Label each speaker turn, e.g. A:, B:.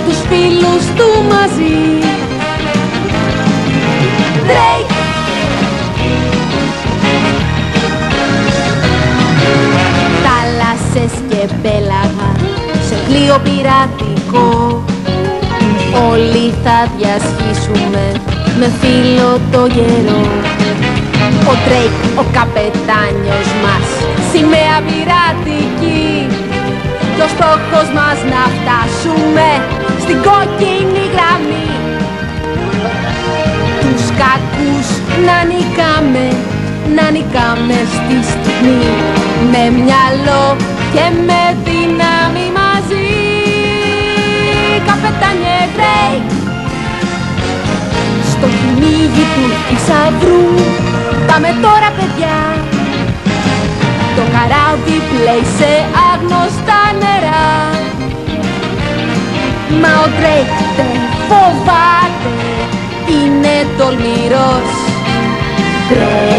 A: τους φίλους του μαζί. Drake. Θάλασσες και πέλαγα σε πλοίο πειρατικό, όλοι θα διασχίσουμε με φίλο το γερό. Ο Drake, ο καπετάνιος μας, σημαία πειρατική, κι ο στόχος μας να φτάσουμε στην κόκκινη γραμμή. Τους κακούς να νικάμε στη στιγμή, με μυαλό και με δύναμη μαζί. Καπετάνιε Drake, στο κυνήγι του θησαυρού πάμε τώρα παιδιά. Το καράβι πλέει σε άγνωστα νερά, μα ο Drake δεν φοβάται, είναι τολμηρός. Drake.